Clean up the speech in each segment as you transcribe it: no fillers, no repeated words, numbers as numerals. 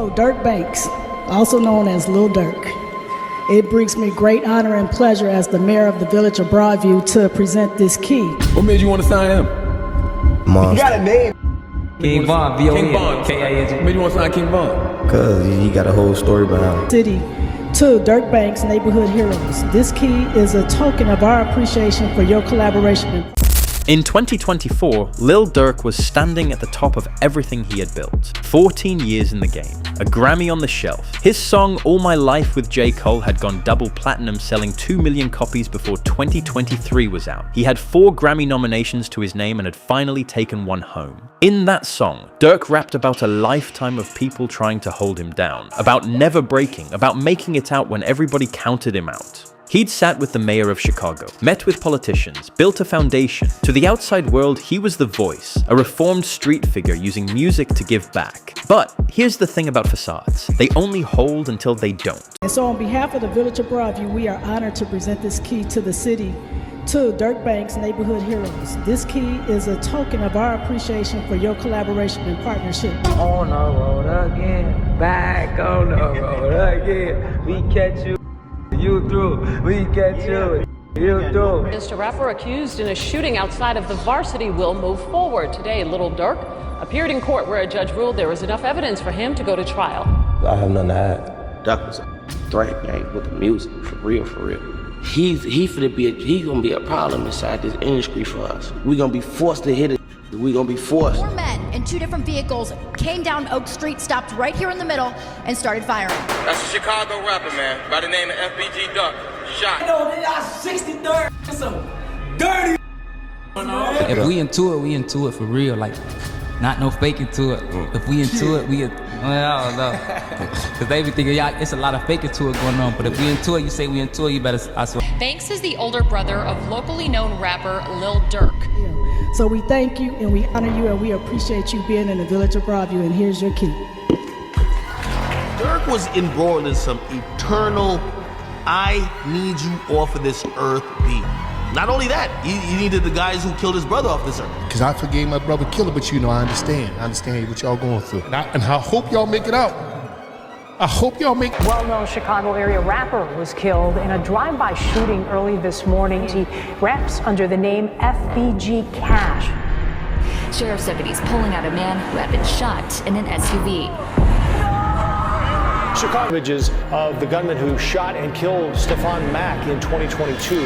Hello, Dirk Banks, also known as Lil Durk. It brings me great honor and pleasure as the mayor of the village of Broadview to present this key. What made you want to sign him? Monster. You got a name. King Von, King Von. What made you want to sign King Von? Cause he got a whole story behind it. City to Dirk Banks Neighborhood Heroes. This key is a token of our appreciation for your collaboration. In 2024, Lil Durk was standing at the top of everything he had built. 14 years in the game, a Grammy on the shelf. His song All My Life with J. Cole had gone double platinum, selling 2 million copies before 2023 was out. He had 4 Grammy nominations to his name and had finally taken one home. In that song, Durk rapped about a lifetime of people trying to hold him down, about never breaking, about making it out when everybody counted him out. He'd sat with the mayor of Chicago, met with politicians, built a foundation. To the outside world, he was the voice, a reformed street figure using music to give back. But here's the thing about facades. They only hold until they don't. And so on behalf of the village of Broadview, we are honored to present this key to the city, to Dirk Banks Neighborhood Heroes. This key is a token of our appreciation for your collaboration and partnership. On the road again, back on the road again, we catch you. You through, we get you, you through. A rapper accused in a shooting outside of the Varsity will move forward. Today, Lil Durk appeared in court where a judge ruled there was enough evidence for him to go to trial. I have nothing to hide. Duck was a threat, gang, with the music, for real, for real. He gonna be a problem inside this industry for us. We gonna be forced to hit it. We gonna be forced. 4 men in 2 different vehicles came down Oak Street, stopped right here in the middle, and started firing. That's a Chicago rapper, man, by the name of FBG Duck. Shot. Yo, they got 63rd. Some dirty. If we into it for real, like, not no faking to it. If we into it, well, I don't know. Because they be thinking, yeah, it's a lot of faking to it going on. But if we into it, you say we into it, you better, I swear. Banks is the older brother of locally known rapper Lil Durk. So we thank you and we honor you and we appreciate you being in the village of Broadview, and here's your key. Durk was embroiled in some eternal, I need you off of this earth beat. Not only that, he needed the guys who killed his brother off this earth. Because I forgave my brother killer, but you know, I understand. I understand what y'all going through. And I hope y'all make it out. I hope y'all make it. Well-known Chicago area rapper was killed in a drive-by shooting early this morning. He raps under the name FBG Cash. Sheriff's deputies pulling out a man who had been shot in an SUV. Chicago images of the gunman who shot and killed Stefan Mack in 2022.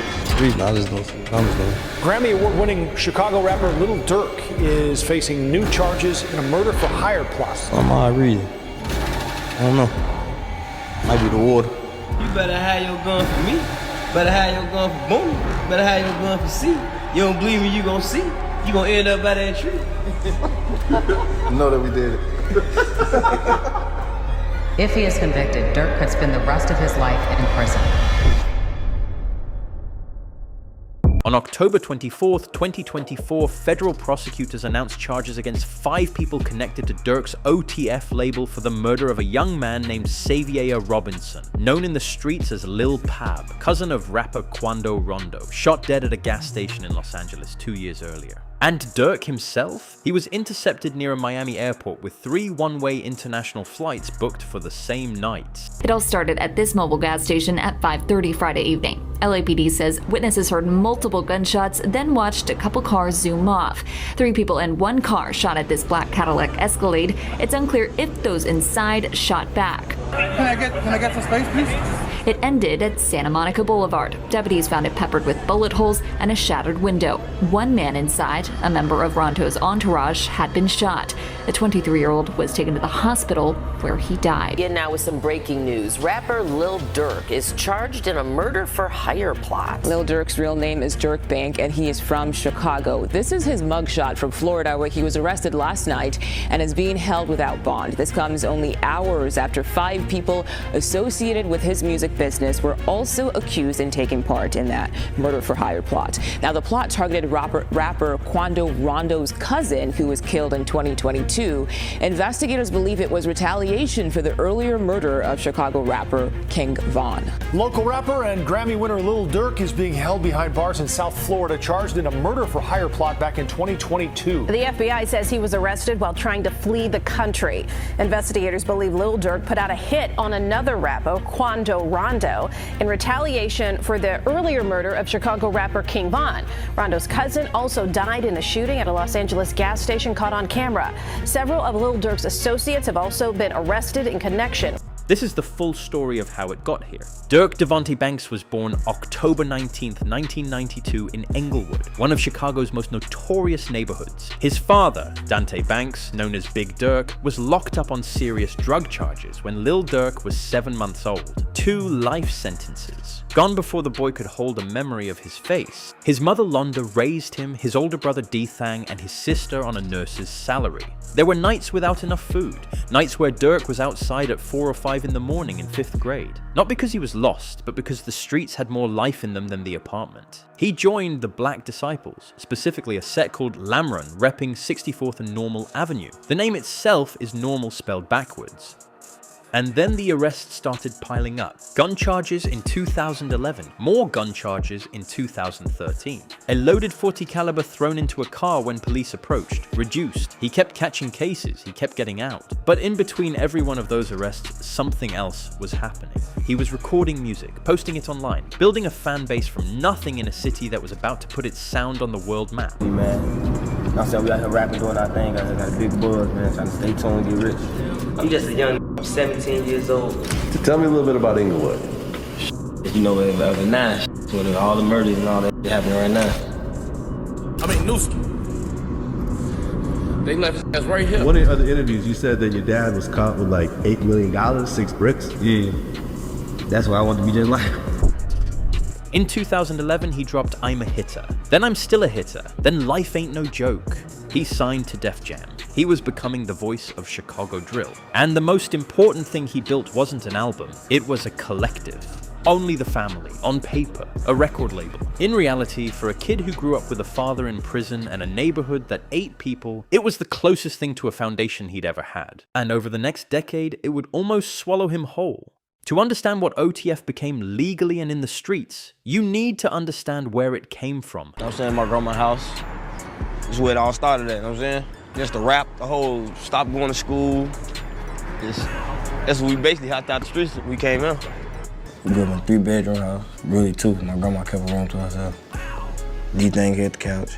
Grammy award-winning Chicago rapper Lil Durk is facing new charges in a murder-for-hire plot. I read it. I don't know. Might be the water. You better have your gun for me. Better have your gun for Boone. Better have your gun for C. You don't believe me, you gonna see. You gonna end up by that tree. I know that we did it. If he is convicted, Durk could spend the rest of his life in prison. On October 24th, 2024, federal prosecutors announced charges against 5 people connected to Durk's OTF label for the murder of a young man named Xavier Robinson, known in the streets as Lil Pab, cousin of rapper Quando Rondo, shot dead at a gas station in Los Angeles 2 years earlier. And Durk himself? He was intercepted near a Miami airport with 3 one-way international flights booked for the same night. It all started at this mobile gas station at 5:30 Friday evening. LAPD says witnesses heard multiple gunshots, then watched a couple cars zoom off. 3 people in 1 car shot at this black Cadillac Escalade. It's unclear if those inside shot back. Can I get some space, please? It ended at Santa Monica Boulevard. Deputies found it peppered with bullet holes and a shattered window. 1 man inside, a member of Ronto's entourage, had been shot. The 23-year-old was taken to the hospital where he died. And now with some breaking news. Rapper Lil Durk is charged in a murder-for-hire plot. Lil Durk's real name is Durk Bank, and he is from Chicago. This is his mugshot from Florida, where he was arrested last night and is being held without bond. This comes only hours after 5 people associated with his music business were also accused in taking part in that murder for hire plot. Now, the plot targeted rapper Quando Rondo's cousin, who was killed in 2022. Investigators believe it was retaliation for the earlier murder of Chicago rapper King Von. Local rapper and Grammy winner Lil Durk is being held behind bars in South Florida, charged in a murder for hire plot back in 2022. The FBI says he was arrested while trying to flee the country. Investigators believe Lil Durk put out a hit on another rapper, Quando Rondo, in retaliation for the earlier murder of Chicago rapper King Von. Rondo's cousin also died in a shooting at a Los Angeles gas station caught on camera. Several of Lil Durk's associates have also been arrested in connection. This is the full story of how it got here. Durk Devontae Banks was born October 19th, 1992 in Englewood, one of Chicago's most notorious neighborhoods. His father, Dthang Banks, known as Big Durk, was locked up on serious drug charges when Lil Durk was 7 months old. 2 life sentences. Gone before the boy could hold a memory of his face. His mother Londa raised him, his older brother Dthang, and his sister on a nurse's salary. There were nights without enough food, nights where Durk was outside at 4 or 5 in the morning in 5th grade. Not because he was lost, but because the streets had more life in them than the apartment. He joined the Black Disciples, specifically a set called Lamron, repping 64th and Normal Avenue. The name itself is Normal spelled backwards. And then the arrests started piling up. Gun charges in 2011, more gun charges in 2013. A loaded .40 caliber thrown into a car when police approached, reduced. He kept catching cases, he kept getting out. But in between every one of those arrests, something else was happening. He was recording music, posting it online, building a fan base from nothing in a city that was about to put its sound on the world map. Hey man, I'm saying we out here rapping, doing our thing, guys. I got a big buzz, man, trying to stay tuned, get rich. I'm just a young 17 years old. Tell me a little bit about Inglewood. You know, over now, with all the murders and all that happening right now. I mean, Newski. They left his ass right here. One of the other interviews, you said that your dad was caught with like $8 million, 6 bricks. Yeah, that's why I wanted to be just like him. In 2011, he dropped I'm a Hitter. Then I'm Still a Hitter. Then Life Ain't No Joke. He signed to Def Jam. He was becoming the voice of Chicago drill. And the most important thing he built wasn't an album, it was a collective. Only the Family, on paper, a record label. In reality, for a kid who grew up with a father in prison and a neighborhood that ate people, it was the closest thing to a foundation he'd ever had. And over the next decade, it would almost swallow him whole. To understand what OTF became legally and in the streets, you need to understand where it came from. I'm saying my grandma's house. This is where it all started at, you know what I'm saying? Just the rap, the whole stop going to school. That's what we basically hopped out the streets when we came in. We grew up in a 3-bedroom house, really 2. My grandma kept a room to herself. Dthang hit the couch.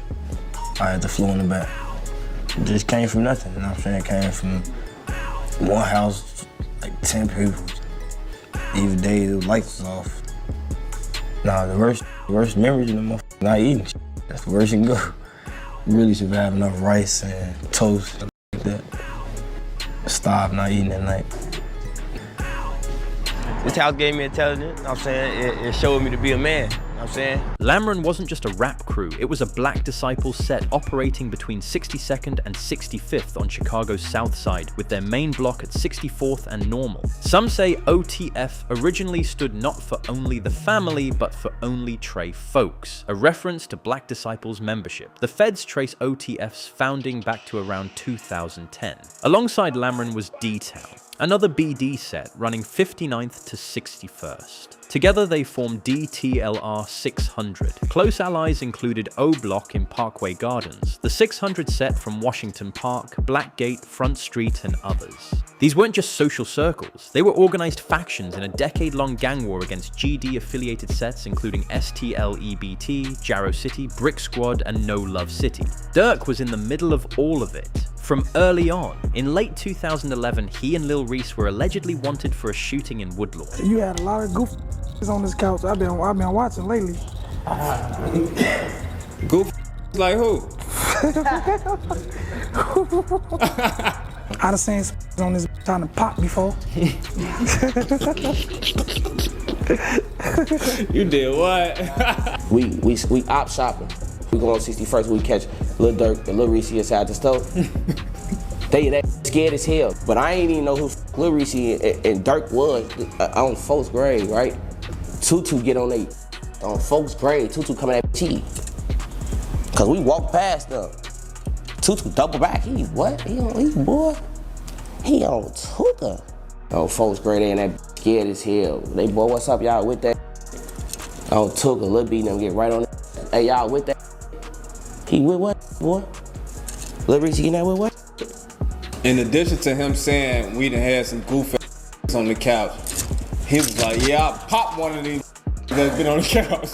I had the floor in the back. It just came from nothing, you know what I'm saying? It came from one house, like 10 people. Even days the lights was off. Nah, the worst memories of the motherfucker not eating. That's the worst you can go. Really should have enough rice and toast like that. Stop not eating at night. This house gave me intelligence, you know what I'm saying? It showed me to be a man, you know what I'm saying? Lamron wasn't just a rap crew, it was a Black Disciples set operating between 62nd and 65th on Chicago's South Side, with their main block at 64th and Normal. Some say OTF originally stood not for Only the Family, but for Only Trey Folks, a reference to Black Disciples membership. The feds trace OTF's founding back to around 2010. Alongside Lamron was Dthang, another BD set running 59th to 61st. Together they formed DTLR 600. Close allies included O Block in Parkway Gardens, the 600 set from Washington Park, Blackgate, Front Street, and others. These weren't just social circles, they were organized factions in a decade-long gang war against GD-affiliated sets including STLEBT, Jarrow City, Brick Squad, and No Love City. Durk was in the middle of all of it. From early on, in late 2011, he and Lil Reese were allegedly wanted for a shooting in Woodlawn. You had a lot of goof on this couch. I've been watching lately. Goof like who? I done seen on this trying to pop before. You did what? we op shopping. We go on 61st, we catch Lil Durk and Lil Reese inside the store. They scared as hell. But I ain't even know who Lil Reese and Durk was on 4th grade, right? Tutu get on folks' grade. Tutu coming at T. Cause we walked past them. Tutu double back. He what? He on Tuka. On folks' grade, they in that scared as hell. They boy, what's up, y'all with that? On Tuka, Lil B them get right on it. Hey, y'all with that? He with what, boy? Lil Reese, you know with what? In addition to him saying we done had some goof on the couch, he was like, yeah, I popped one of these that's been on the couch.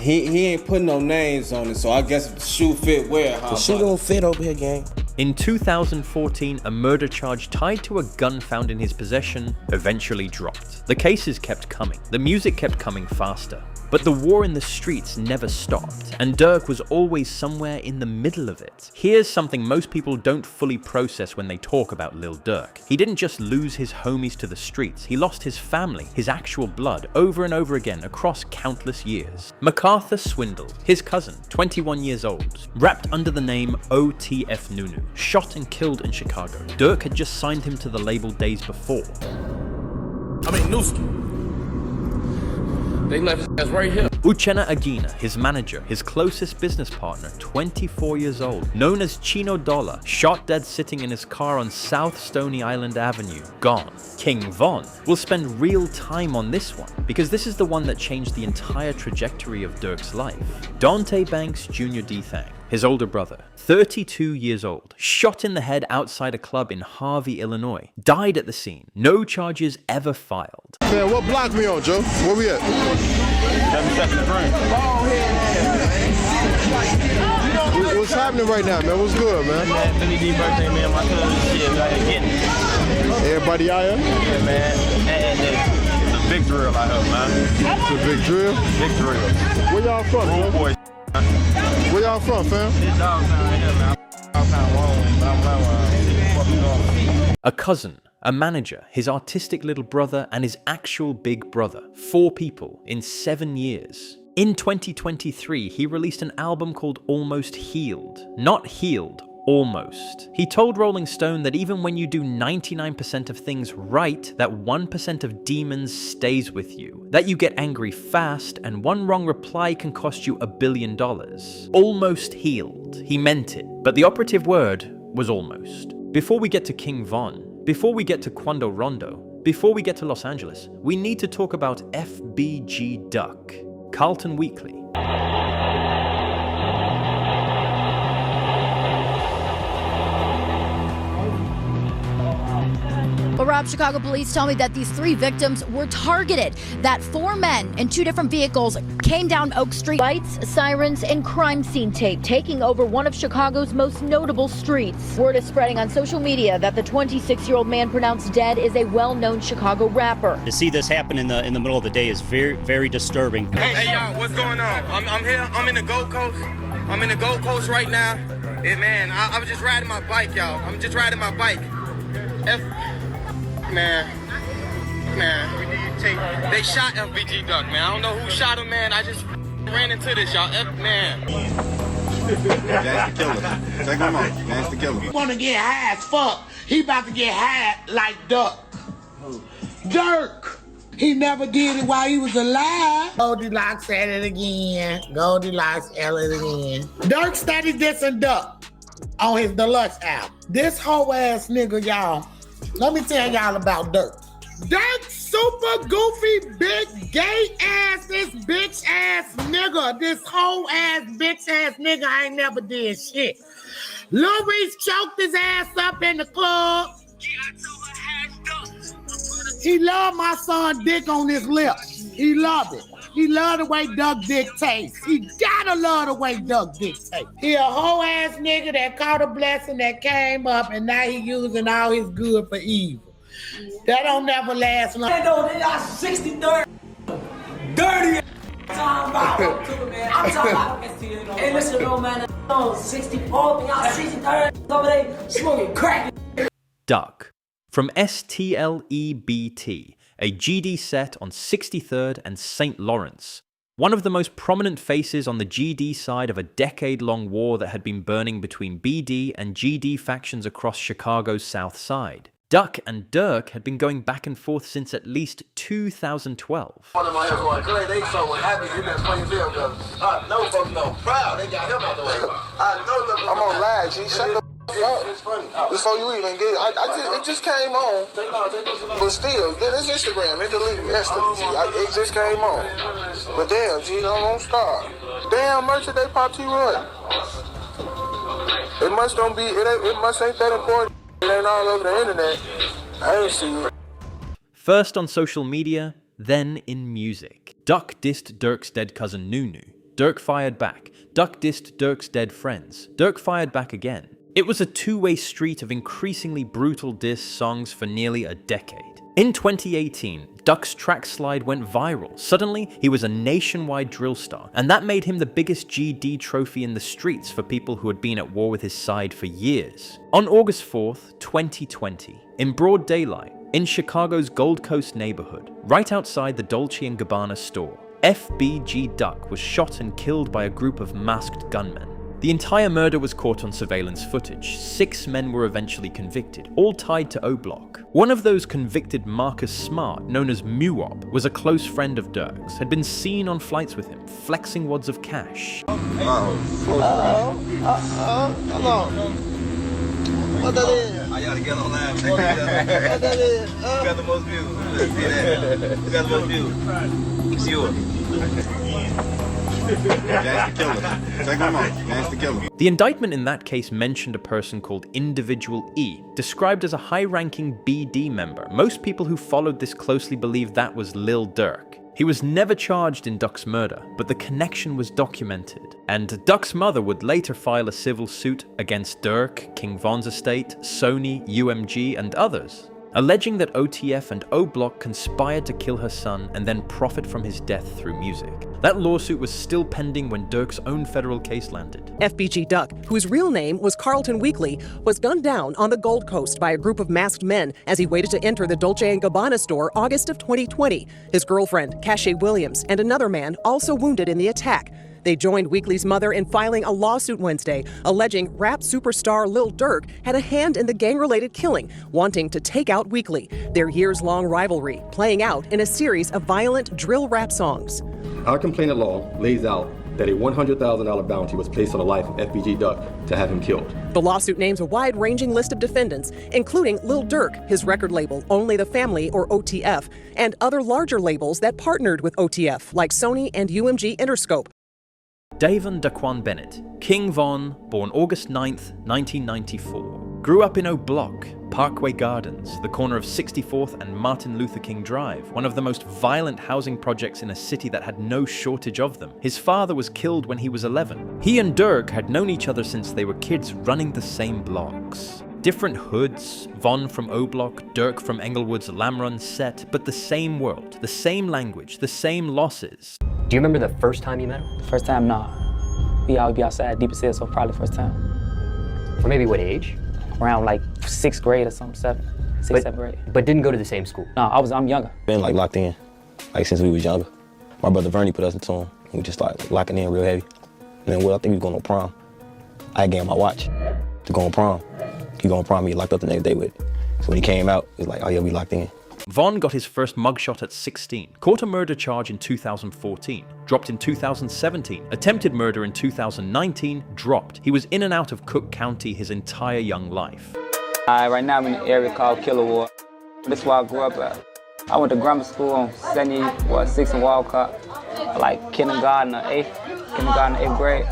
He ain't putting no names on it, so I guess if the shoe fit where, huh? The shoe don't fit over here, gang. In 2014, a murder charge tied to a gun found in his possession eventually dropped. The cases kept coming. The music kept coming faster. But the war in the streets never stopped, and Durk was always somewhere in the middle of it. Here's something most people don't fully process when they talk about Lil Durk. He didn't just lose his homies to the streets, he lost his family, his actual blood, over and over again across countless years. MacArthur Swindle, his cousin, 21 years old, rapped under the name OTF Nunu, shot and killed in Chicago. Durk had just signed him to the label days before. Newski. They left his ass right here. Uchenna Aguina, his manager, his closest business partner, 24 years old, known as Chino Dollar, shot dead sitting in his car on South Stony Island Avenue, gone. King Von will spend real time on this one, because this is the one that changed the entire trajectory of Durk's life. Dante Banks Jr. Dthang, his older brother, 32 years old, shot in the head outside a club in Harvey, Illinois, died at the scene, no charges ever filed. Man, what block we on, Joe? Where we at? 7 Green. What's happening right now, man? What's good, man? Man, Billy D birthday, man. My cousin, shit, out here getting it. Everybody out here? Yeah, man. And it's a big drill out here, man. It's a big drill? Big drill. Where y'all from, man? Boy, where y'all from, fam? This dog town right here, man. Dog town wrong, but I'm A cousin, a manager, his artistic little brother, and his actual big brother. 4 people in 7 years. In 2023, he released an album called Almost Healed. Not healed, almost. He told Rolling Stone that even when you do 99% of things right, that 1% of demons stays with you. That you get angry fast, and one wrong reply can cost you $1 billion. Almost healed. He meant it. But the operative word was almost. Before we get to King Von, before we get to Quando Rondo, before we get to Los Angeles, we need to talk about FBG Duck. Carlton Weekly. Well, Rob, Chicago police tell me that these 3 victims were targeted, that 4 men in 2 different vehicles came down Oak Street. Lights, sirens, and crime scene tape taking over one of Chicago's most notable streets. Word is spreading on social media that the 26-year-old man pronounced dead is a well-known Chicago rapper. To see this happen in the middle of the day is very, very disturbing. Hey y'all, what's going on? I'm here. I'm in the Gold Coast. I'm in the Gold Coast right now. And man, I was just riding my bike, y'all. I'm just riding my bike. Man, they shot FBG Duck, man. I don't know who shot him, man. I just ran into this, y'all. Man. Gangsta killer. Take him on. Gangsta killer. He wanna get high as fuck. He about to get high like Duck. Durk. He never did it while he was alive. Goldilocks at it again. Goldilocks at it again. Durk steady dissing Duck on his deluxe album. This whole ass nigga, y'all. Let me tell y'all about Durk. Durk super goofy, big, gay ass, this bitch ass nigga. This whole ass bitch ass nigga ain't never did shit. Lil Reese choked his ass up in the club. He loved my son dick on his lips. He loved it. He loved the way Duck dick tastes. He gotta love the way Duck dick tastes. He a whole ass nigga that caught a blessing that came up and now he using all his good for evil. That don't never last long. They got 63rd. Dirty. I'm talking about hey, listen, bro, man. 64, y'all 63rd over there smoking crack. Duck. From STLEBT, a GD set on 63rd and St. Lawrence. One of the most prominent faces on the GD side of a decade-long war that had been burning between BD and GD factions across Chicago's South Side. Duck and Durk had been going back and forth since at least 2012. One of my heads going crazy. They so happy you been playing film because I know folks know proud. They got him out the way. I know. I'm on live, G. Shut the up. It's funny. Before you even get it, it just came on. But still, it's Instagram. It deleted yesterday. It just came on. But damn, G, don't start. Damn, merch they popped you up. It must don't be. It must ain't that important. It ain't all over the internet. I ain't see it. First on social media, then in music. Duck dissed Durk's dead cousin Nunu. Durk fired back. Duck dissed Durk's dead friends. Durk fired back again. It was a two-way street of increasingly brutal diss songs for nearly a decade. In 2018, Duck's track slide went viral. Suddenly, he was a nationwide drill star, and that made him the biggest GD trophy in the streets for people who had been at war with his side for years. On August 4th, 2020, in broad daylight, in Chicago's Gold Coast neighborhood, right outside the Dolce & Gabbana store, FBG Duck was shot and killed by a group of masked gunmen. The entire murder was caught on surveillance footage. 6 men were eventually convicted, all tied to O-Block. One of those convicted, Marcus Smart, known as Muob, was a close friend of Durk's, had been seen on flights with him, flexing wads of cash. Hello. What that is? I gotta get on live. What that is? Who got the most views? Let's see that. Who got the most views? It's yours. The indictment in that case mentioned a person called Individual E, described as a high-ranking BD member. Most people who followed this closely believed that was Lil Durk. He was never charged in Duck's murder, but the connection was documented, and Duck's mother would later file a civil suit against Durk, King Von's estate, Sony, UMG, and others, alleging that OTF and O-Block conspired to kill her son and then profit from his death through music. That lawsuit was still pending when Durk's own federal case landed. FBG Duck, whose real name was Carlton Weekly, was gunned down on the Gold Coast by a group of masked men as he waited to enter the Dolce & Gabbana store August of 2020. His girlfriend, Cache Williams, and another man also wounded in the attack. They joined Weekly's mother in filing a lawsuit Wednesday, alleging rap superstar Lil Durk had a hand in the gang-related killing, wanting to take out Weekly. Their years-long rivalry playing out in a series of violent drill rap songs. Our complainant law lays out that a $100,000 bounty was placed on the life of FBG Duck to have him killed. The lawsuit names a wide-ranging list of defendants, including Lil Durk, his record label, Only the Family, or OTF, and other larger labels that partnered with OTF, like Sony and UMG Interscope. Dthang Daquan Bennett, King Von, born August 9th, 1994, grew up in O-Block, Parkway Gardens, the corner of 64th and Martin Luther King Drive, one of the most violent housing projects in a city that had no shortage of them. His father was killed when he was 11. He and Durk had known each other since they were kids running the same blocks. Different hoods, Von from O-Block, Durk from Englewood's Lamrun set, but the same world, the same language, the same losses. Do you remember the first time you met him? First time, nah. We always be outside, deep as so probably first time. For maybe what age? Around like 6th grade or something, 7th grade. But didn't go to the same school? No, I'm younger. Been like locked in, like since we was younger. My brother Vernie put us into him. We just started locking in real heavy. And then I think we was going to prom. I gave him my watch to go on prom. He going to prom, he locked up the next day with it. So when he came out, it was like, oh yeah, we locked in. Von got his first mugshot at 16, caught a murder charge in 2014, dropped in 2017, attempted murder in 2019, dropped. He was in and out of Cook County his entire young life. Right now I'm in an area called Kilowar. This is where I grew up at. I went to grammar school on 6th and Walcott, like kindergarten or 8th grade.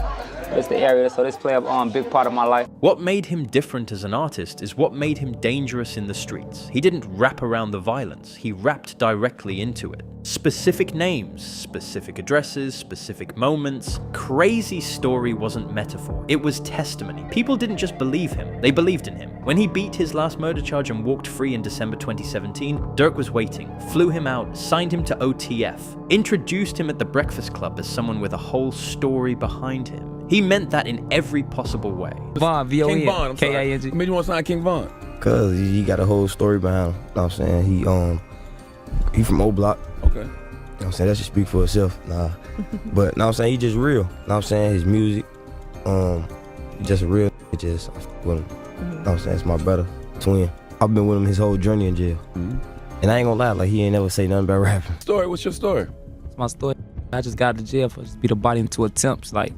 It's the area, so this played a big part of my life. What made him different as an artist is what made him dangerous in the streets. He didn't rap around the violence, he rapped directly into it. Specific names, specific addresses, specific moments. Crazy Story wasn't metaphor, it was testimony. People didn't just believe him, they believed in him. When he beat his last murder charge and walked free in December 2017, Durk was waiting, flew him out, signed him to OTF, introduced him at the Breakfast Club as someone with a whole story behind him. He meant that in every possible way. Von, V-O-N, King Von, K-I-N-G. I mean, you want to sign King Von? Cause he got a whole story behind him. You know what I'm saying? He from O-Block. Okay. You know what I'm saying? That should speak for itself. Nah. But you know what I'm saying? He just real. You know what I'm saying? His music, he just real. He just, with him. You know what I'm saying? It's my brother, twin. I've been with him his whole journey in jail. And I ain't gonna lie, like he ain't never say nothing about rapping. Story, what's your story? It's my story. I just got out of jail for just beat a body in 2 attempts. Like,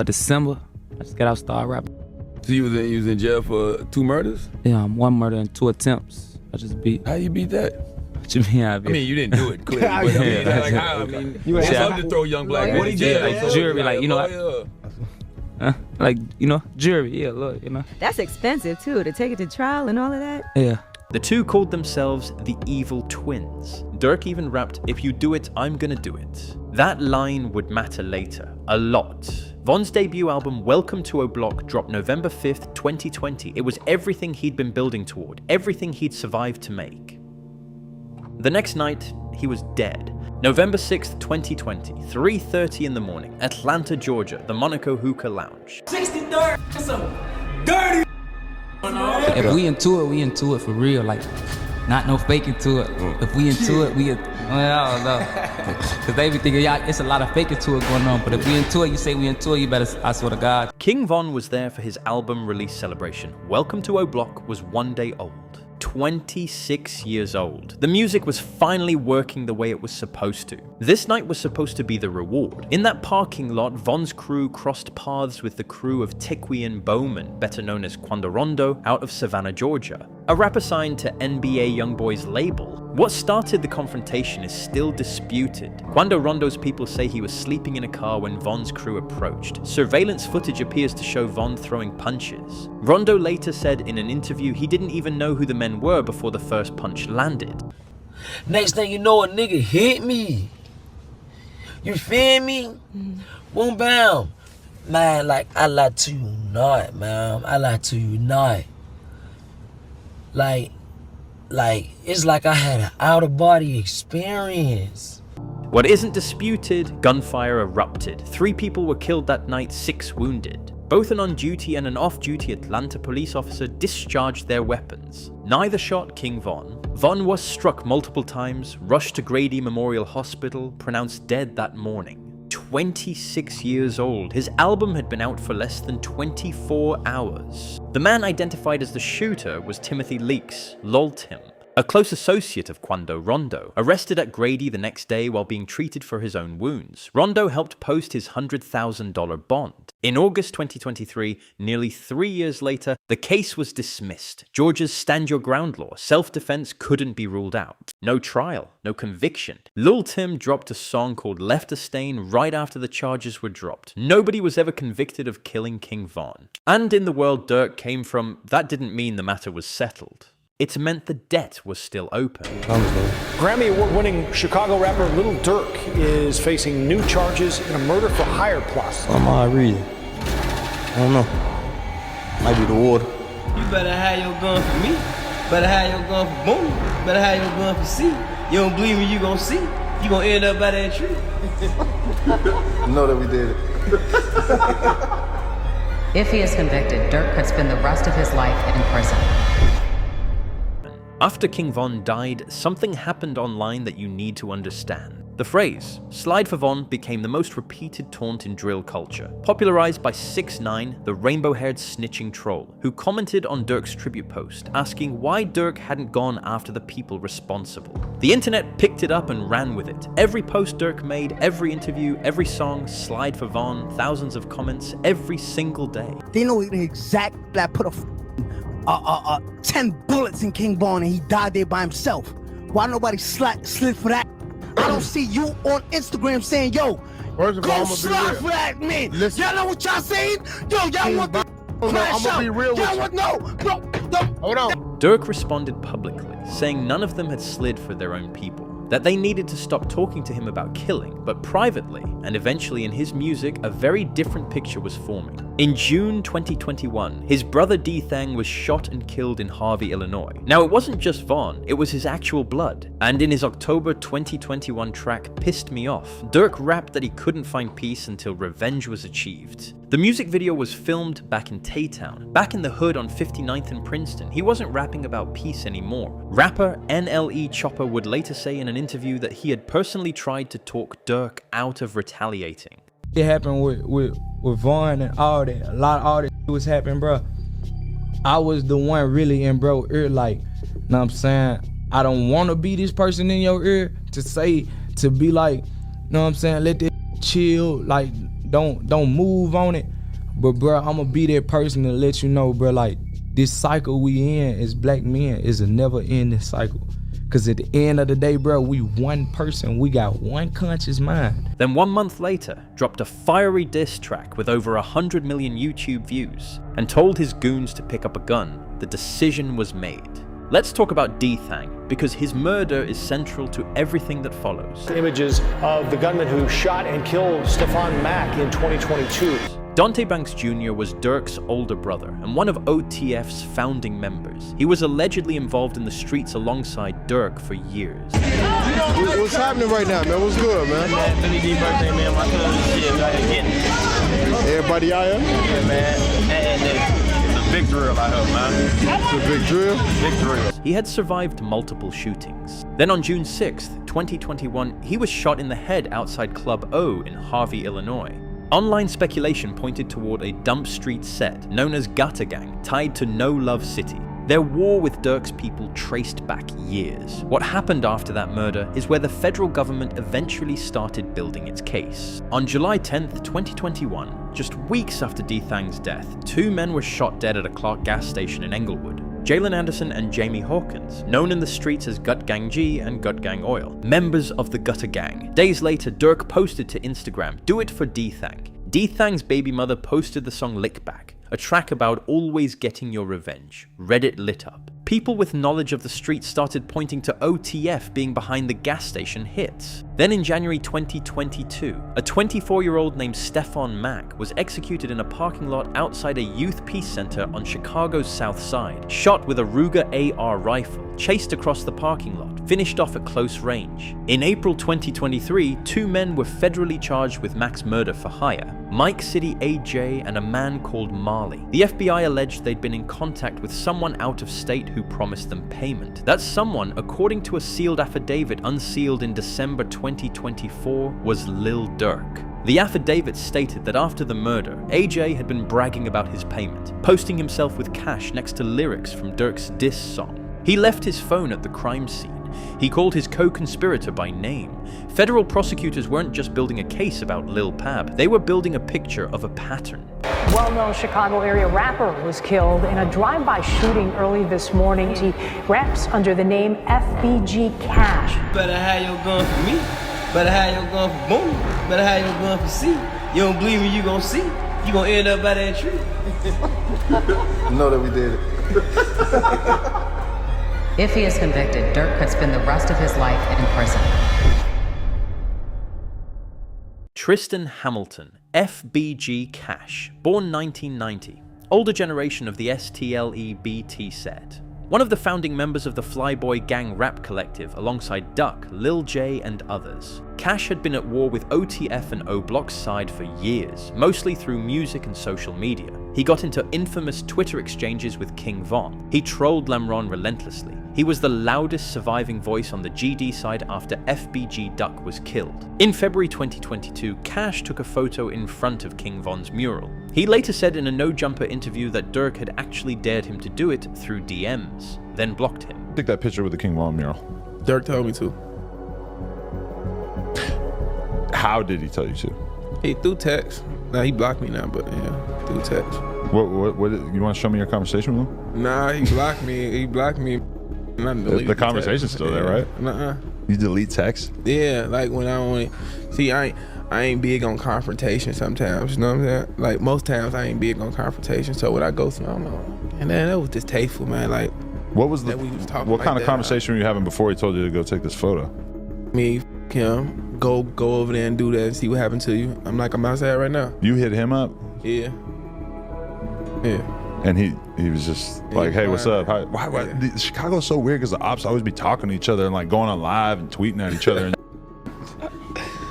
December? I just got out, started rapping. So you was in jail for 2 murders? Yeah, 1 murder and 2 attempts. I just beat. How you beat that? What you mean? I mean, you didn't do it clearly. But I mean, like, how? I mean, you would love to throw young black men in jail. Like jury, like, you know. Like, you know, jury, yeah, look, you know. That's expensive too, to take it to trial and all of that. Yeah. The two called themselves the Evil Twins. Durk even rapped, "If you do it, I'm gonna do it." That line would matter later, a lot. Von's debut album, Welcome to O Block, dropped November 5th, 2020. It was everything he'd been building toward, everything he'd survived to make. The next night, he was dead. November 6th, 2020, 3:30 in the morning, Atlanta, Georgia, the Monaco Hookah Lounge. 63rd, some dirty. If we into it for real, like, not no faking to it. If we into it, I don't know. Cause they be thinking, yeah, it's a lot of faking to it going on, but if we into it, you say we into it, you better, I swear to God. King Von was there for his album release celebration. Welcome to O Block was 1 day old. 26 years old. The music was finally working the way it was supposed to. This night was supposed to be the reward. In that parking lot, Von's crew crossed paths with the crew of Tequian Bowman, better known as Quando Rondo, out of Savannah, Georgia, a rapper signed to NBA Youngboy's label. What started the confrontation is still disputed. Quando Rondo's people say he was sleeping in a car when Von's crew approached. Surveillance footage appears to show Von throwing punches. Rondo later said in an interview he didn't even know who the men were before the first punch landed. Next thing you know, a nigga hit me. You feel me? Boom, bam. Man, like, I lie to you not, man. I lie to you not. Like, it's like I had an out-of-body experience. What isn't disputed, gunfire erupted. 3 people were killed that night, 6 wounded. Both an on-duty and an off-duty Atlanta police officer discharged their weapons. Neither shot King Von. Von was struck multiple times, rushed to Grady Memorial Hospital, pronounced dead that morning. 26 years old. His album had been out for less than 24 hours. The man identified as the shooter was Timothy Leaks, Lol Tim, a close associate of Quando Rondo, arrested at Grady the next day while being treated for his own wounds. Rondo helped post his $100,000 bond. In August 2023, nearly 3 years later, the case was dismissed. Georgia's Stand Your Ground law, self-defense couldn't be ruled out. No trial, no conviction. Lil Tim dropped a song called Left a Stain right after the charges were dropped. Nobody was ever convicted of killing King Von. And in the world Durk came from, that didn't mean the matter was settled. It meant the debt was still open. Grammy award-winning Chicago rapper Lil Durk is facing new charges in a murder-for-hire plot. I'm already reading. I don't know. Might be the water. You better have your gun for me. Better have your gun for Boone. Better have your gun for C. You don't believe me, you gonna see. You gonna end up by that tree. I know that we did it. If he is convicted, Durk could spend the rest of his life in prison. After King Von died, something happened online that you need to understand. The phrase, "Slide for Von," became the most repeated taunt in drill culture, popularized by 6ix9ine, the rainbow-haired snitching troll, who commented on Durk's tribute post, asking why Durk hadn't gone after the people responsible. The internet picked it up and ran with it. Every post Durk made, every interview, every song, "Slide for Von," thousands of comments, every single day. They know the exact that put a 10 bullets in King Von and he died there by himself. Why nobody slid for that? I don't see you on Instagram saying, yo, go slide for that, man. Y'all know what y'all saying? Yo, y'all want the crash out. Y'all want, no, hold on. Durk responded publicly, saying none of them had slid for their own people, that they needed to stop talking to him about killing, but privately, and eventually in his music, a very different picture was forming. In June 2021, his brother Dthang was shot and killed in Harvey, Illinois. Now, it wasn't just Von, it was his actual blood. And in his October 2021 track, Pissed Me Off, Durk rapped that he couldn't find peace until revenge was achieved. The music video was filmed back in Taytown, back in the hood on 59th and Princeton. He wasn't rapping about peace anymore. Rapper NLE Chopper would later say in an interview that he had personally tried to talk Durk out of retaliating. It happened with Von and all that. A lot of all that was happening, bro. I was the one really in bro ear, like, know what I'm saying? I don't want to be this person in your ear to be like, know what I'm saying? Let this chill, like, don't move on it. But bro, I'm gonna be that person to let you know, bro, like, this cycle we in as black men is a never ending cycle. Cause at the end of the day, bro, we one person, we got one conscious mind. Then 1 month later, dropped a fiery diss track with over 100 million YouTube views and told his goons to pick up a gun. The decision was made. Let's talk about Dthang, because his murder is central to everything that follows. Images of the gunman who shot and killed Stefan Mack in 2022. Dante Banks Jr. was Durk's older brother and one of OTF's founding members. He was allegedly involved in the streets alongside Durk for years. What's happening right now, man? What's good, man? Billy D birthday, man. My cousin, shit, we out here getting it. Everybody out here? Yeah, man. And it's a big drill out here, man. It's a big drill? Big drill. He had survived multiple shootings. Then on June 6th, 2021, he was shot in the head outside Club O in Harvey, Illinois. Online speculation pointed toward a dump street set known as Dthang, tied to No Love City. Their war with Durk's people traced back years. What happened after that murder is where the federal government eventually started building its case. On July 10th, 2021, just weeks after Dthang's death, 2 men were shot dead at a Clark gas station in Englewood. Jalen Anderson and Jamie Hawkins, known in the streets as Dthang G and Dthang Oil, members of the Gutter Gang. Days later, Durk posted to Instagram, "Do it for Dthang." Dthang's baby mother posted the song Lick Back, a track about always getting your revenge. Reddit lit up. People with knowledge of the street started pointing to OTF being behind the gas station hits. Then in January 2022, a 24-year-old named Stefan Mack was executed in a parking lot outside a youth peace center on Chicago's south side, shot with a Ruger AR rifle, chased across the parking lot, finished off at close range. In April 2023, 2 men were federally charged with Mack's murder for hire, Mike City AJ and a man called Marley. The FBI alleged they'd been in contact with someone out of state who promised them payment. That someone, according to a sealed affidavit unsealed in December 2024, was Lil Durk. The affidavit stated that after the murder, AJ had been bragging about his payment, posting himself with cash next to lyrics from Durk's diss song. He left his phone at the crime scene. He called his co-conspirator by name. Federal prosecutors weren't just building a case about Lil Pab, they were building a picture of a pattern. Well-known Chicago area rapper was killed in a drive-by shooting early this morning. He raps under the name FBG Cash. Better have your gun for me. Better have your gun for boom. Better have your gun for C. You don't believe me, you gonna see. You gonna end up by that tree. Know that we did it. If he is convicted, Durk could spend the rest of his life in prison. Tristan Hamilton, FBG Cash, born 1990, older generation of the STLEBT set. One of the founding members of the Flyboy Gang rap collective alongside Duck, Lil J and others. Cash had been at war with OTF and O Block's side for years, mostly through music and social media. He got into infamous Twitter exchanges with King Von. He trolled Lemron relentlessly. He was the loudest surviving voice on the GD side after FBG Duck was killed. In February 2022, Cash took a photo in front of King Von's mural. He later said in a No Jumper interview that Durk had actually dared him to do it through DMs, then blocked him. Take that picture with the King Von mural. Durk told me to. How did he tell you to? He through text. Nah, he blocked me now, but yeah, through text. What you want to show me your conversation with him? Nah, he blocked me. He blocked me. The conversation's still there, right? Nuh-uh. You delete text? Yeah, like when I only see, I ain't big on confrontation sometimes. You know what I'm saying? Like most times, I ain't big on confrontation. So when I go through, I don't know. And then that was distasteful, man. Like, what was the? What kind of conversation were you having before he told you to go take this photo? Me, him, go over there and do that and see what happened to you. I'm like, I'm outside right now. You hit him up? Yeah. Yeah. And he was just like, hey, what's up? Why Chicago's so weird because the ops always be talking to each other and like going on live and tweeting at each other.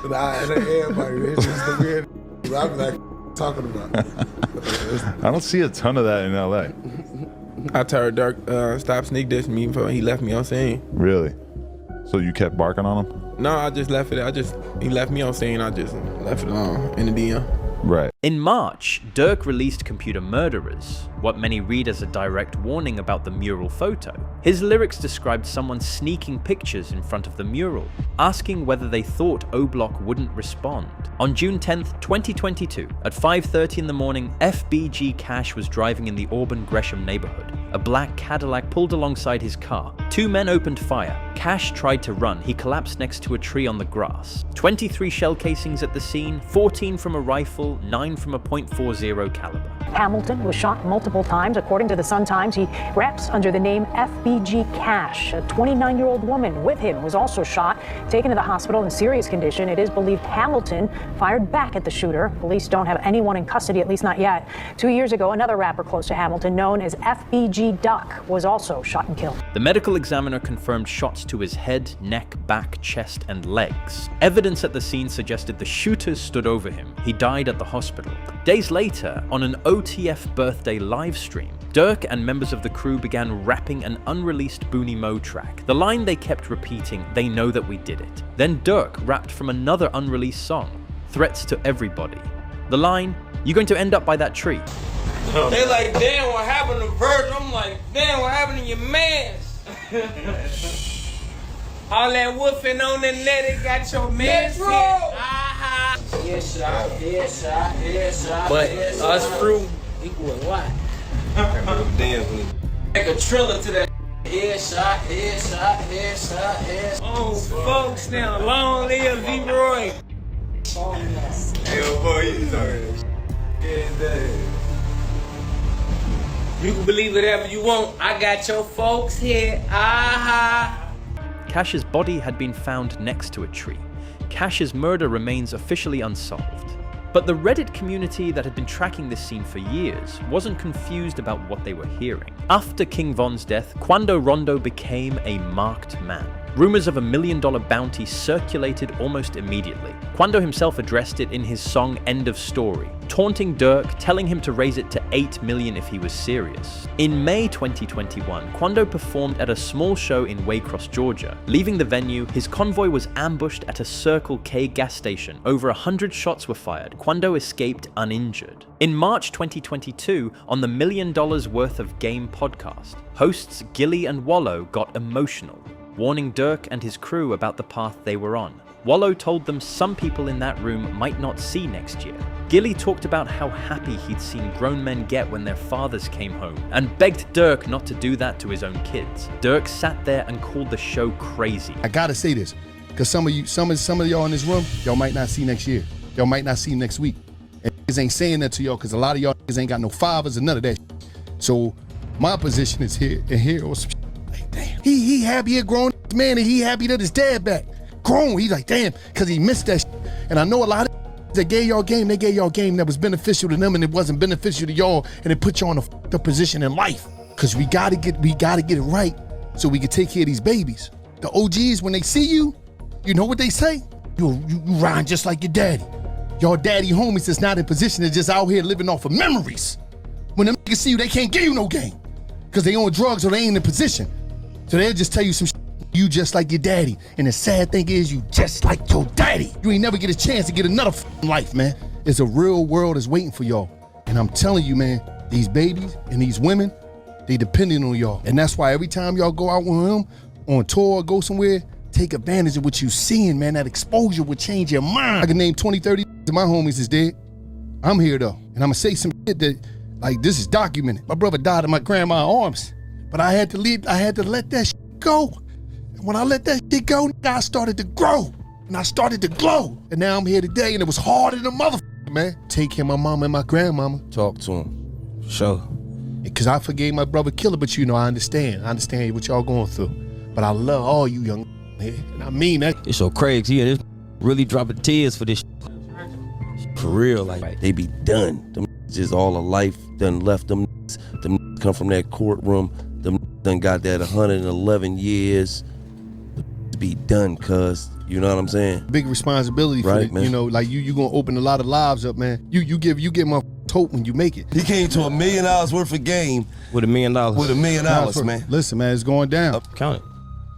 Everybody, it's just the weird I'm like talking about. I don't see a ton of that in LA. I told Durk stop sneak dissing me before he left me on scene. Really? So you kept barking on him? No, I just left it. He left me on scene. I just left it alone in the DM. Right. In March, Durk released Computer Murderers, what many read as a direct warning about the mural photo. His lyrics described someone sneaking pictures in front of the mural, asking whether they thought O-Block wouldn't respond. On June 10th, 2022, at 5:30 in the morning, FBG Cash was driving in the Auburn Gresham neighborhood. A black Cadillac pulled alongside his car. 2 men opened fire. Cash tried to run. He collapsed next to a tree on the grass. 23 shell casings at the scene, 14 from a rifle, 9 from a .40 caliber. Hamilton was shot multiple times. According to the Sun-Times, he raps under the name FBG Cash. A 29-year-old woman with him was also shot, taken to the hospital in serious condition. It is believed Hamilton fired back at the shooter. Police don't have anyone in custody, at least not yet. 2 years ago, another rapper close to Hamilton, known as FBG Duck, was also shot and killed. The medical examiner confirmed shots to his head, neck, back, chest, and legs. Evidence at the scene suggested the shooters stood over him. He died at the hospital. Days later, on an OTF birthday live stream, Durk and members of the crew began rapping an unreleased Booney Mo track. The line they kept repeating, "They know that we did it." Then Durk rapped from another unreleased song, "Threats to Everybody." The line, "You going to end up by that tree." They like, damn, what happened to Virgil? I'm like, damn, what happened to your mans? All that woofing on the net, it got your mans hit. Yes, sir, yes, sir, yes, sir. But us crew equal what? Damn, make a triller to that. Yes, sir, yes, sir, yes, sir, yes. Oh, folks, now long live V-Roy. Oh, yes. Hey, boy, you sorry. You can believe whatever you want. I got your folks here. Cash's body had been found next to a tree. Cash's murder remains officially unsolved. But the Reddit community that had been tracking this scene for years wasn't confused about what they were hearing. After King Von's death, Quando Rondo became a marked man. Rumors of $1 million bounty circulated almost immediately. Quando himself addressed it in his song End of Story, taunting Durk, telling him to raise it to $8 million if he was serious. In May 2021, Quando performed at a small show in Waycross, Georgia. Leaving the venue, his convoy was ambushed at a Circle K gas station. Over 100 shots were fired. Quando escaped uninjured. In March 2022, on the $1 Million Worth of Game podcast, hosts Gilly and Wallow got emotional, warning Durk and his crew about the path they were on. Wallow told them some people in that room might not see next year. Gilly talked about how happy he'd seen grown men get when their fathers came home, and begged Durk not to do that to his own kids. Durk sat there and called the show crazy. I gotta say this, because some of y'all in this room, y'all might not see next year. Y'all might not see next week. And niggas ain't saying that to y'all, because a lot of y'all niggas ain't got no fathers and none of that. So my position is here, and here was like, damn. He happy a grown man, and he happy that his dad back. Grown, he's like, damn, because he missed that shit. And I know a lot of that gave y'all game, they gave y'all game that was beneficial to them and it wasn't beneficial to y'all, and it put y'all in a fucked up position in life. Because we gotta get it right so we can take care of these babies. The OGs, when they see you, you know what they say? You rhyme just like your daddy. Your daddy homies is not in position, they're just out here living off of memories. When them niggas see you, they can't give you no game. Because they on drugs or they ain't in position. So they'll just tell you some shit. You just like your daddy. And the sad thing is, you just like your daddy. You ain't never get a chance to get another life, man. It's a real world that's waiting for y'all. And I'm telling you, man, these babies and these women, they depending on y'all. And that's why every time y'all go out with them on tour or go somewhere, take advantage of what you seeing, man. That exposure will change your mind. I can name 20, 30 of my homies is dead. I'm here though. And I'm gonna say some shit that, like, this is documented. My brother died in my grandma's arms. But I had to let that shit go. When I let that shit go, I started to grow and I started to glow. And now I'm here today and it was harder than a motherfucker, man. Take care of my mama and my grandmama. Talk to him. Sure. Because I forgave my brother killer, but you know, I understand. I understand what y'all going through. But I love all you young here. And I mean that. It's so crazy. Yeah, this really dropping tears for this shit. For real, like, they be done. Them just all of life done left them. Them come from that courtroom. Them done got that 111 years. Be done, cuz, you know what I'm saying? Big responsibility for right, it, man. You know, like you gonna open a lot of lives up, man. You get my hope when you make it. He came to $1 million worth of game with $1 million. With $1 million, man. Listen, man, it's going down. Count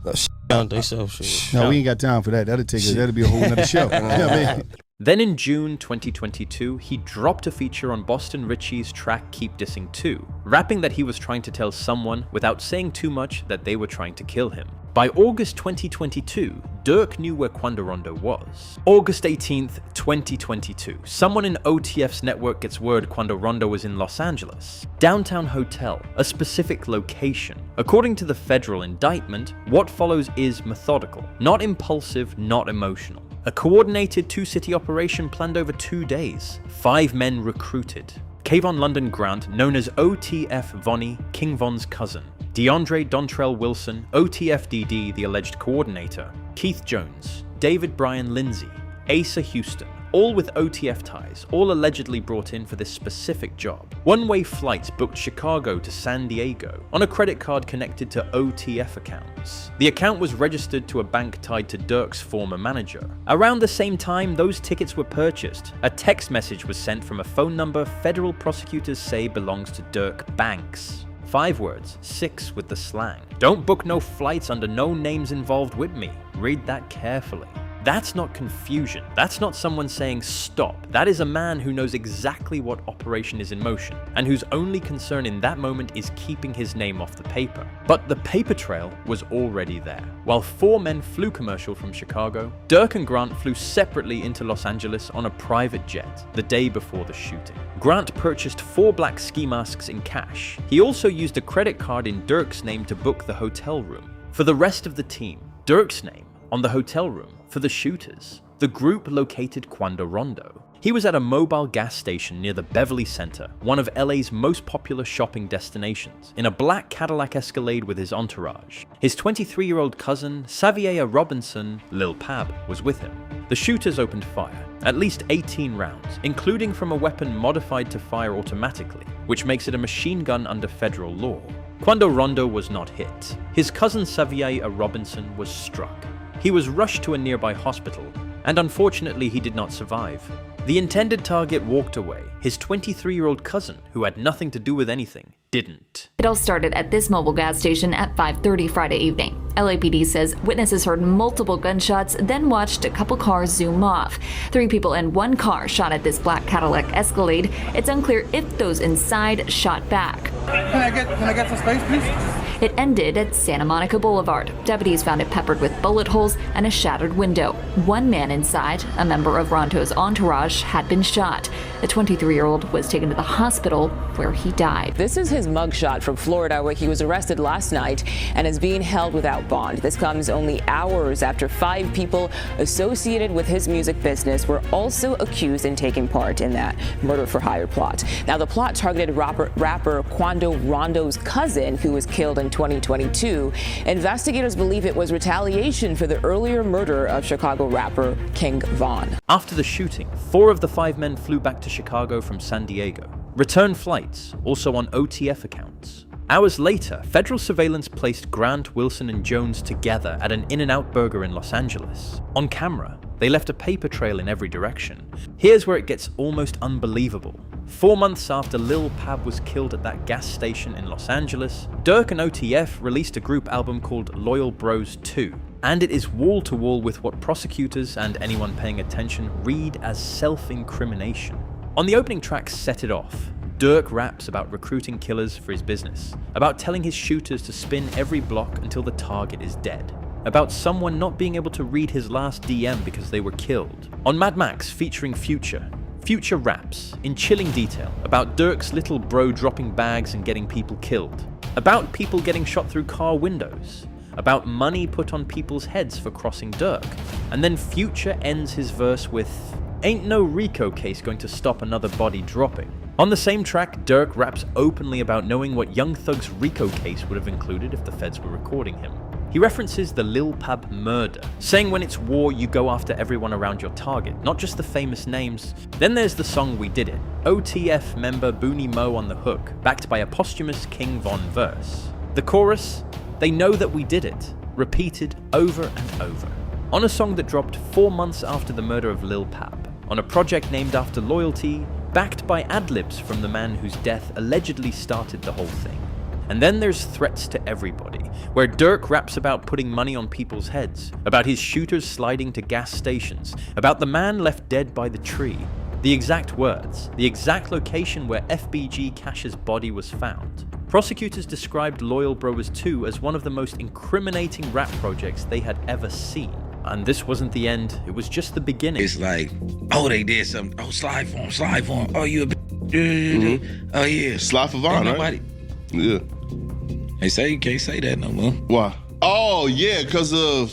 it. Count they self shit. No, we ain't got time for that. That'll be a whole nother show. You know what I mean? Then in June 2022, he dropped a feature on Boston Richie's track Keep Dissing 2, rapping that he was trying to tell someone without saying too much that they were trying to kill him. By August 2022, Durk knew where Quando Rondo was. August 18th, 2022, someone in OTF's network gets word Quando Rondo was in Los Angeles. Downtown hotel, a specific location. According to the federal indictment, what follows is methodical, not impulsive, not emotional. A coordinated two-city operation planned over 2 days. 5 men recruited. Kayvon London Grant, known as OTF Vonnie, King Von's cousin. DeAndre Dontrell Wilson, OTF-DD, the alleged coordinator. Keith Jones, David Brian Lindsay, Asa Houston, all with OTF ties, all allegedly brought in for this specific job. One-way flights booked Chicago to San Diego on a credit card connected to OTF accounts. The account was registered to a bank tied to Durk's former manager. Around the same time those tickets were purchased, a text message was sent from a phone number federal prosecutors say belongs to Durk Banks. 5 words, 6 with the slang. Don't book no flights under no names involved with me. Read that carefully. That's not confusion. That's not someone saying stop. That is a man who knows exactly what operation is in motion, and whose only concern in that moment is keeping his name off the paper. But the paper trail was already there. While 4 men flew commercial from Chicago, Durk and Grant flew separately into Los Angeles on a private jet the day before the shooting. Grant purchased 4 black ski masks in cash. He also used a credit card in Durk's name to book the hotel room. For the rest of the team, Durk's name on the hotel room. For the shooters, the group located Quando Rondo. He was at a mobile gas station near the Beverly Center, one of LA's most popular shopping destinations, in a black Cadillac Escalade with his entourage. His 23-year-old cousin, Xavier Robinson, Lil Pab, was with him. The shooters opened fire, at least 18 rounds, including from a weapon modified to fire automatically, which makes it a machine gun under federal law. Quando Rondo was not hit. His cousin Xavier Robinson was struck. He was rushed to a nearby hospital, and unfortunately he did not survive. The intended target walked away. His 23-year-old cousin, who had nothing to do with anything, didn't. It all started at this mobile gas station at 5:30 Friday evening. LAPD says witnesses heard multiple gunshots, then watched a couple cars zoom off. 3 people in one car shot at this black Cadillac Escalade. It's unclear if those inside shot back. Can I get some space, please? It ended at Santa Monica Boulevard. Deputies found it peppered with bullet holes and a shattered window. 1 man inside, a member of Rondo's entourage, had been shot. The 23-year-old was taken to the hospital where he died. This is his mugshot from Florida, where he was arrested last night and is being held without bond. This comes only hours after 5 people associated with his music business were also accused in taking part in that murder-for-hire plot. Now, the plot targeted rapper Quando Rondo's cousin, who was killed in 2022. Investigators believe it was retaliation for the earlier murder of Chicago rapper King Von. After the shooting, 4 of the 5 men flew back to Chicago from San Diego. Return flights, also on OTF accounts. Hours later, federal surveillance placed Grant, Wilson, and Jones together at an In-N-Out Burger in Los Angeles. On camera, they left a paper trail in every direction. Here's where it gets almost unbelievable. 4 months after Lil Pab was killed at that gas station in Los Angeles, Durk and OTF released a group album called Loyal Bros 2. And it is wall-to-wall with what prosecutors and anyone paying attention read as self-incrimination. On the opening track Set It Off, Durk raps about recruiting killers for his business, about telling his shooters to spin every block until the target is dead, about someone not being able to read his last DM because they were killed. On Mad Max featuring Future raps in chilling detail about Durk's little bro dropping bags and getting people killed, about people getting shot through car windows, about money put on people's heads for crossing Durk, and then Future ends his verse with, "Ain't no Rico case going to stop another body dropping." On the same track, Durk raps openly about knowing what Young Thug's Rico case would have included if the feds were recording him. He references the Lil Pab murder, saying when it's war you go after everyone around your target, not just the famous names. Then there's the song We Did It, OTF member Booney Mo on the hook, backed by a posthumous King Von verse. The chorus, "They know that we did it," repeated over and over. On a song that dropped 4 months after the murder of Lil Pab, on a project named after loyalty, backed by ad-libs from the man whose death allegedly started the whole thing. And then there's Threats to Everybody, where Durk raps about putting money on people's heads, about his shooters sliding to gas stations, about the man left dead by the tree. The exact words, the exact location where FBG Cash's body was found. Prosecutors described Loyal Bros 2 as one of the most incriminating rap projects they had ever seen. And this wasn't the end, it was just the beginning. It's like, oh, they did something. Oh, slide for him. Oh, you a Oh, yeah. Slide for Vaughn, right? Yeah. They say you can't say that no more. Why? Oh, yeah, because of...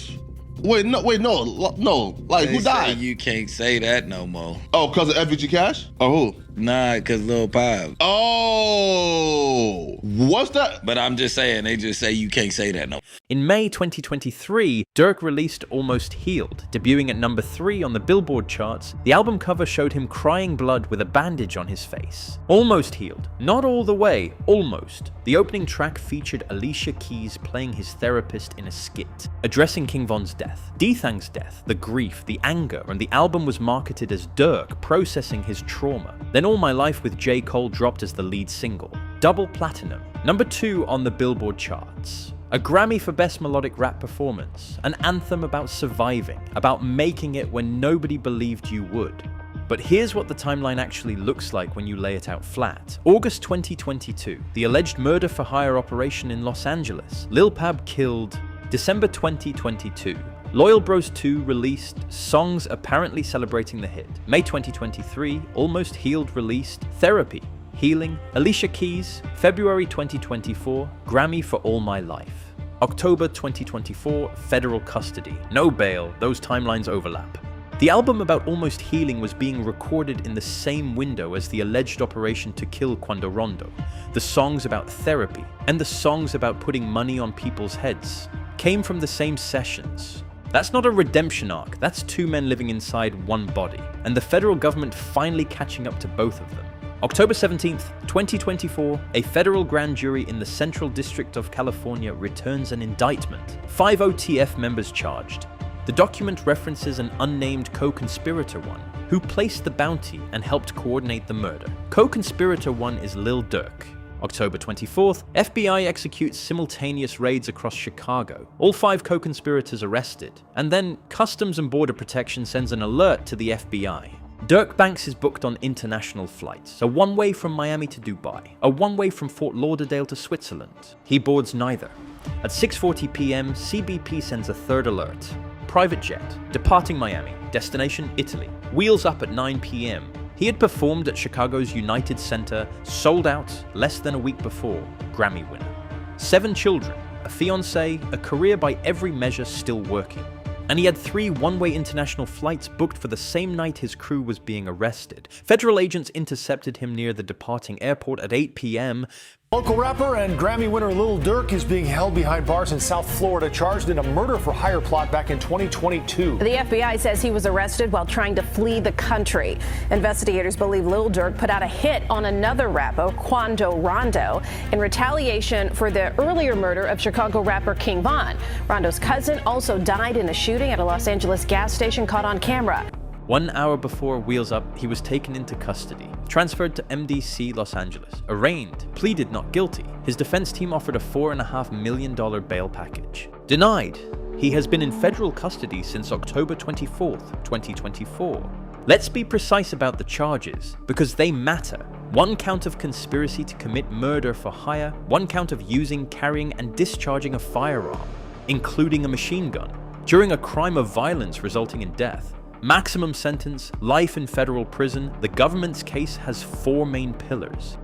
Wait, no. Like, They who died? say you can't say that no more. Oh, because of FBG Cash? Or who? Nah, because Lil Pop. Oh, what's that? But I'm just saying, they just say you can't say that no more. In May 2023, Durk released Almost Healed, debuting at number 3 on the Billboard charts. The album cover showed him crying blood with a bandage on his face. Almost Healed, not all the way, almost. The opening track featured Alicia Keys playing his therapist in a skit, addressing King Von's death, Dthang's death, the grief, the anger, and the album was marketed as Durk processing his trauma. Then All My Life with J. Cole dropped as the lead single, double platinum, number 2 on the Billboard charts. A Grammy for Best Melodic Rap Performance, an anthem about surviving, about making it when nobody believed you would. But here's what the timeline actually looks like when you lay it out flat. August 2022, the alleged murder for hire operation in Los Angeles. Lil Pab killed. December 2022, Loyal Bros 2 released songs apparently celebrating the hit. May 2023, Almost Healed released Therapy, Healing, Alicia Keys. February 2024, Grammy for All My Life. October 2024, Federal Custody. No bail, those timelines overlap. The album about Almost Healing was being recorded in the same window as the alleged operation to kill Quando Rondo. The songs about therapy and the songs about putting money on people's heads came from the same sessions. That's not a redemption arc, that's 2 men living inside one body, and the federal government finally catching up to both of them. October 17th, 2024, a federal grand jury in the Central District of California returns an indictment. 5 OTF members charged. The document references an unnamed co-conspirator 1, who placed the bounty and helped coordinate the murder. Co-conspirator 1 is Lil Durk. October 24th, FBI executes simultaneous raids across Chicago. All 5 co-conspirators arrested. And then Customs and Border Protection sends an alert to the FBI. Durk Banks is booked on international flights, a one-way from Miami to Dubai, a one-way from Fort Lauderdale to Switzerland. He boards neither. At 6:40 p.m., CBP sends a 3rd alert. Private jet, departing Miami, destination Italy. Wheels up at 9 p.m. He had performed at Chicago's United Center, sold out less than a week before, Grammy winner. 7 children, a fiancé, a career by every measure still working. And he had 3 one-way international flights booked for the same night his crew was being arrested. Federal agents intercepted him near the departing airport at 8 p.m. Local rapper and Grammy winner Lil Durk is being held behind bars in South Florida, charged in a murder-for-hire plot back in 2022. The FBI says he was arrested while trying to flee the country. Investigators believe Lil Durk put out a hit on another rapper, Quando Rondo, in retaliation for the earlier murder of Chicago rapper King Von. Rondo's cousin also died in a shooting at a Los Angeles gas station caught on camera. 1 hour before Wheels Up, he was taken into custody, transferred to MDC Los Angeles, arraigned, pleaded not guilty. His defense team offered a $4.5 million bail package. Denied. He has been in federal custody since October 24th, 2024. Let's be precise about the charges, because they matter. 1 count of conspiracy to commit murder for hire, 1 count of using, carrying, and discharging a firearm, including a machine gun, during a crime of violence resulting in death. Maximum sentence, life in federal prison. The government's case has 4 main pillars.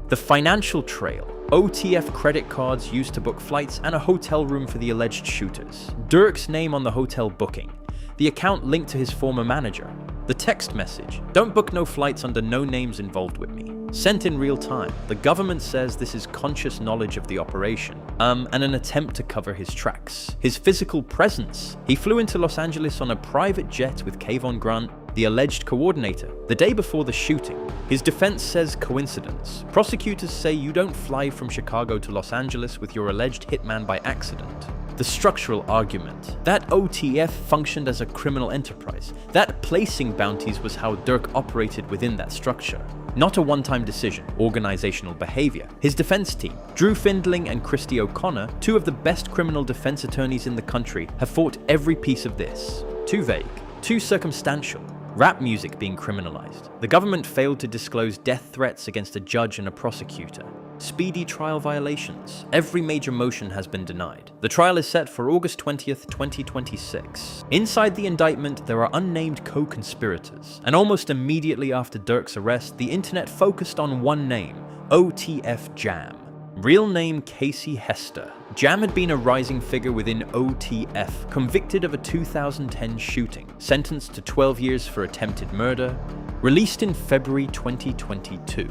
The financial trail, OTF credit cards used to book flights, and a hotel room for the alleged shooters. Durk's name on the hotel booking. The account linked to his former manager. The text message, don't book no flights under no names involved with me. Sent in real time. The government says this is conscious knowledge of the operation, and an attempt to cover his tracks. His physical presence. He flew into Los Angeles on a private jet with Kayvon Grant, the alleged coordinator, the day before the shooting. His defense says coincidence. Prosecutors say you don't fly from Chicago to Los Angeles with your alleged hitman by accident. The structural argument. That OTF functioned as a criminal enterprise. That placing bounties was how Durk operated within that structure. Not a one-time decision, organizational behavior. His defense team, Drew Findling and Christy O'Connor, two of the best criminal defense attorneys in the country, have fought every piece of this. Too vague, too circumstantial. Rap music being criminalized. The government failed to disclose death threats against a judge and a prosecutor. Speedy trial violations. Every major motion has been denied. The trial is set for August 20th, 2026. Inside the indictment, there are unnamed co-conspirators. And almost immediately after Durk's arrest, the internet focused on one name, OTF Jam. Real name Casey Hester. Jam had been a rising figure within OTF, convicted of a 2010 shooting, sentenced to 12 years for attempted murder. Released in February 2022,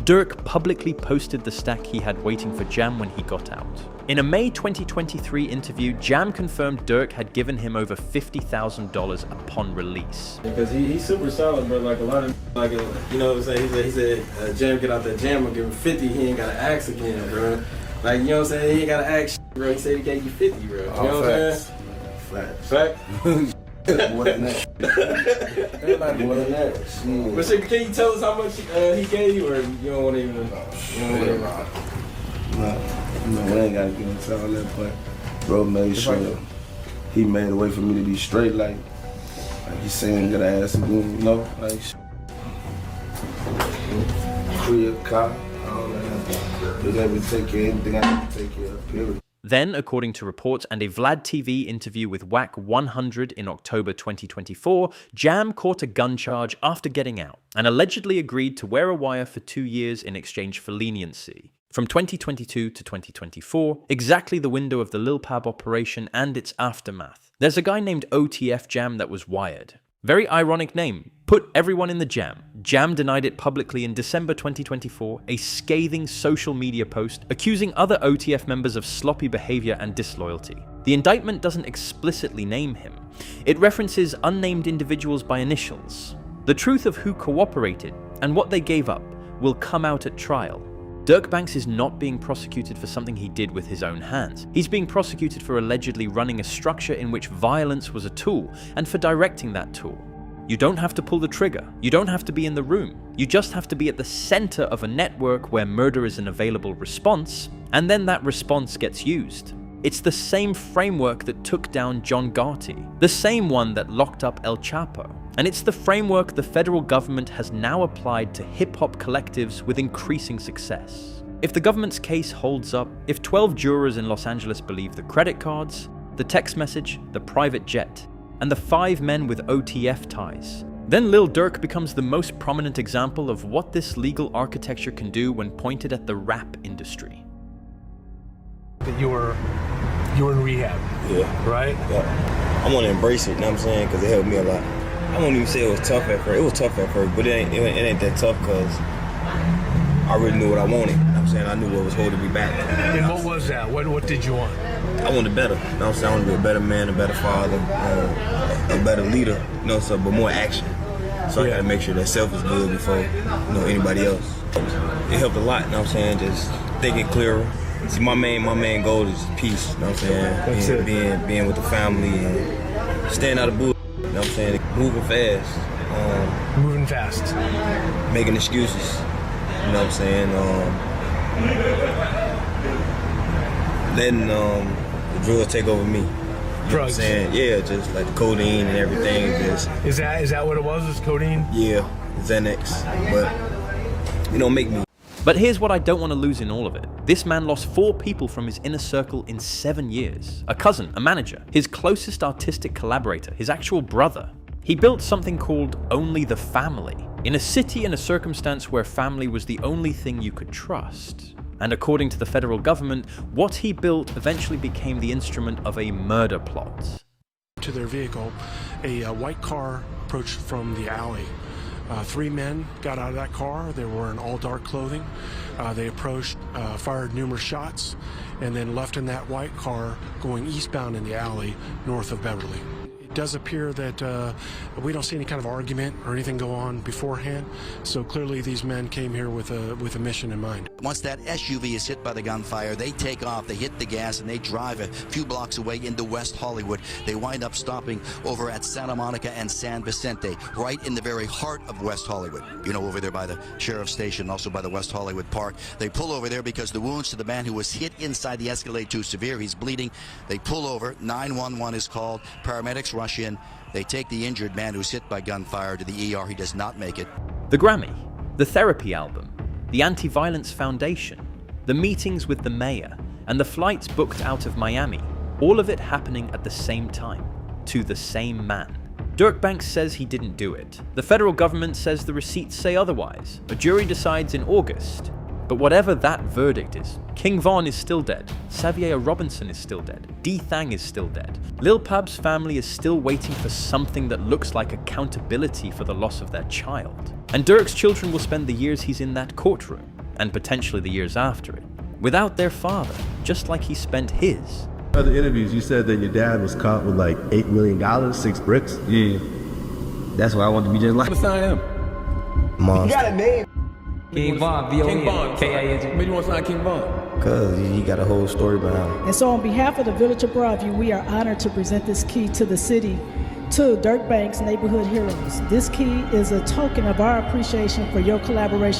Durk publicly posted the stack he had waiting for Jam when he got out. In a May 2023 interview, Jam confirmed Durk had given him over $50,000 upon release. Because he's super solid, bro. Like a lot of, like, you know what I'm saying? He said, Jam, get out that jam, I'll give him 50. He ain't got to ask again, bro. Like, you know what I'm saying? He ain't got to ask, bro. He said he gave you 50, bro. You know what I'm saying? Facts. Fact? More than that. Everybody more than that. But so, can you tell us how much he gave you, or you don't want to even? No, we ain't gotta get into all that, but bro made sure he made a way for me to be straight, like he's saying that ass again, you know, like crib, car, all that. Was able to take care of anything I had to take care of, period. Then, according to reports and a Vlad TV interview with WAC 100 in October 2024, Jam caught a gun charge after getting out and allegedly agreed to wear a wire for 2 years in exchange for leniency. From 2022 to 2024, exactly the window of the Lil Pab operation and its aftermath. There's a guy named OTF Jam that was wired. Very ironic name. Put everyone in the jam. Jam denied it publicly in December 2024, a scathing social media post accusing other OTF members of sloppy behavior and disloyalty. The indictment doesn't explicitly name him. It references unnamed individuals by initials. The truth of who cooperated and what they gave up will come out at trial. Durk Banks is not being prosecuted for something he did with his own hands. He's being prosecuted for allegedly running a structure in which violence was a tool, and for directing that tool. You don't have to pull the trigger. You don't have to be in the room. You just have to be at the center of a network where murder is an available response, and then that response gets used. It's the same framework that took down John Gotti, the same one that locked up El Chapo. And it's the framework the federal government has now applied to hip-hop collectives with increasing success. If the government's case holds up, if 12 jurors in Los Angeles believe the credit cards, the text message, the private jet, and the 5 men with OTF ties, then Lil Durk becomes the most prominent example of what this legal architecture can do when pointed at the rap industry. That you were in rehab. Yeah. Right? Yeah. I want to embrace it, you know what I'm saying? Because it helped me a lot. I won't even say it was tough at first. It was tough at first, but it ain't that tough because I really knew what I wanted. You know what I'm saying? I knew what was holding me back. And what was that? What did you want? I wanted better. You know what I'm saying? I wanted to be a better man, a better father, a better leader, you know, so, but more action. So I got to make sure that self is good before, you know, anybody else. It helped a lot, you know what I'm saying? Just thinking clearer. See, my main goal is peace, you know what I'm saying? Being with the family and staying out of bull. You know what I'm saying? Moving fast. Moving fast. Making excuses. You know what I'm saying? Letting the drugs take over me. You Drugs? Know what I'm saying? Yeah, just like the codeine and everything. Just Is that what it was? Was codeine? Yeah, Xanax. But you know, make me. But here's what I don't want to lose in all of it. This man lost 4 people from his inner circle in 7 years. A cousin, a manager, his closest artistic collaborator, his actual brother. He built something called Only the Family, in a city and a circumstance where family was the only thing you could trust. And according to the federal government, what he built eventually became the instrument of a murder plot. To their vehicle, a white car approached from the alley. 3 men got out of that car. They were in all dark clothing. They approached, fired numerous shots, and then left in that white car going eastbound in the alley north of Beverly. does appear that we don't see any kind of argument or anything go on beforehand. So clearly these men came here with a mission in mind. Once that SUV is hit by the gunfire, they take off, they hit the gas, and they drive a few blocks away into West Hollywood. They wind up stopping over at Santa Monica and San Vicente, right in the very heart of West Hollywood. You know, over there by the sheriff's station, also by the West Hollywood Park. They pull over there because the wounds to the man who was hit inside the Escalade too severe. He's bleeding. They pull over. 911 is called. Paramedics rush in. They take the injured man who's hit by gunfire to the ER. He does not make it. The Grammy, the therapy album, the Anti-Violence Foundation, the meetings with the mayor, and the flights booked out of Miami, all of it happening at the same time, to the same man. Durk Banks says he didn't do it. The federal government says the receipts say otherwise. A jury decides in August. But whatever that verdict is, King Von is still dead, Xavier Robinson is still dead, Dthang is still dead. Lil Pab's family is still waiting for something that looks like accountability for the loss of their child. And Durk's children will spend the years he's in that courtroom, and potentially the years after it, without their father, just like he spent his. Other interviews, you said that your dad was caught with like $8 million, 6 bricks. Yeah. That's why I want to be just like him. Monster. You got a name. King Von, King Von. K-I-N-G. Maybe you want to sign King Von? Because he got a whole story behind it. And so on behalf of the Village of Broadview, we are honored to present this key to the city, to Durk Banks Neighborhood Heroes. This key is a token of our appreciation for your collaboration.